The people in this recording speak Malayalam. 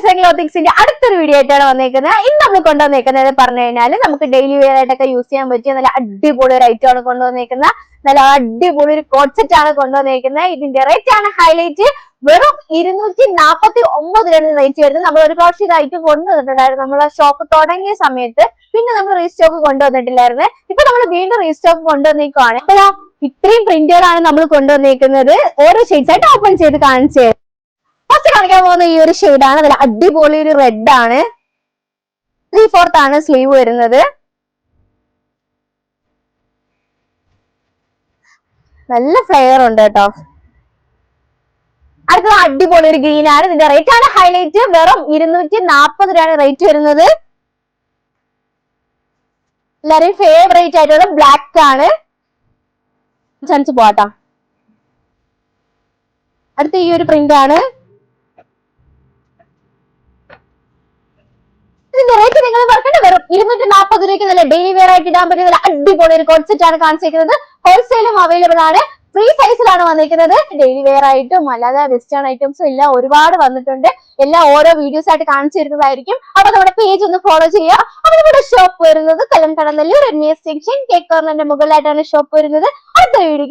ക്ലോത്തിങ്സിന്റെ അടുത്തൊരു വീഡിയോ ആയിട്ടാണ് വന്നേക്കുന്നത്. ഇന്ന് നമ്മൾ കൊണ്ടുവന്നേക്കുന്നത് പറഞ്ഞു കഴിഞ്ഞാൽ നമുക്ക് ഡെയിലി വെയർ ആയിട്ടൊക്കെ യൂസ് ചെയ്യാൻ പറ്റിയ നല്ല അടിപൊളി ഒരു ഐറ്റം ആണ് കൊണ്ടുവന്നേക്കുന്നത്. നല്ല അടിപൊളി ഒരു കോട്ട് സെറ്റ് ആണ് കൊണ്ടുവന്നേക്കുന്നത്. ഇതിന്റെ റേറ്റ് ആണ് ഹൈലൈറ്റ്. വെറും 249 റേറ്റ് വരുന്നത്. നമ്മൾ ഒരു പ്രാവശ്യം ഇത് ഐറ്റം കൊണ്ടുവന്നിട്ടുണ്ടായിരുന്നു നമ്മളെ ഷോപ്പ് തുടങ്ങിയ സമയത്ത്. പിന്നെ നമ്മൾ റീസ്റ്റോക്ക് കൊണ്ടുവന്നിട്ടില്ലായിരുന്നു. ഇപ്പൊ നമ്മൾ വീണ്ടും റീസ്റ്റോക്ക് കൊണ്ടുവന്നേക്കുവാണ്. അപ്പൊ ഇത്രയും പ്രിന്റുകളാണ് നമ്മൾ കൊണ്ടുവന്നേക്കുന്നത്. ഓരോ ഷെയ്ഡ്സ് ആയിട്ട് ഓപ്പൺ ചെയ്ത് കാണിച്ചു. ഫസ്റ്റ് കാണിക്കാൻ പോകുന്ന ഈ ഒരു ഷെയ്ഡാണ്. നല്ല അടിപൊളി ഒരു റെഡ് ആണ്. 3/4 ആണ് സ്ലീവ് വരുന്നത്. നല്ല ഫ്ലെയർ ഉണ്ട് കേട്ടോ. അടുത്തത് അടിപൊളി ഒരു ഗ്രീൻ ആണ്. ഇതിന്റെ റേറ്റ് ആണ് ഹൈലൈറ്റ്. വെറും 240 റേറ്റ് വരുന്നത്. എല്ലാവരും ഫേവറേറ്റ് ആയിട്ടുള്ള ബ്ലാക്ക് ആണ്. ചാൻസ് പോട്ടാ. അടുത്ത ഈ ഒരു പ്രിന്റ് ആണ്. ഇതിന്റെ റേറ്റ് നിങ്ങൾ മറക്കണ്ട. വെറും 240 രൂപയ്ക്ക് നല്ല ഡെയിലി വെയർ ആയിട്ട് ഇടാൻ പറ്റുന്ന നല്ല അടിപൊളി ഒരു കോട്ട് സെറ്റ് ആണ് കാണിച്ചിരിക്കുന്നത്. ഹോൾസെയിലും അവൈലബിൾ ആണ്. ഫ്രീ സൈസിലാണ് വന്നിരിക്കുന്നത്. ഡെയിലി വെയർ ആയിട്ടും അല്ലാതെ വെസ്റ്റേൺ ഐറ്റംസും എല്ലാം ഒരുപാട് വന്നിട്ടുണ്ട്. എല്ലാം ഓരോ വീഡിയോസ് ആയിട്ട് കാണിച്ചു തരുന്നതായിരിക്കും. അപ്പൊ നമ്മുടെ പേജ് ഒന്ന് ഫോളോ ചെയ്യുക. അപ്പൊ നമ്മുടെ ഷോപ്പ് വരുന്നത് കല്ലംകടന്നല്ലൂർ NVS ജംഗ്ഷൻ കേക്ക് കോർണറിന്റെ മുകളിലായിട്ടാണ് ഷോപ്പ് വരുന്നത്. അടുത്ത വീഡിയോ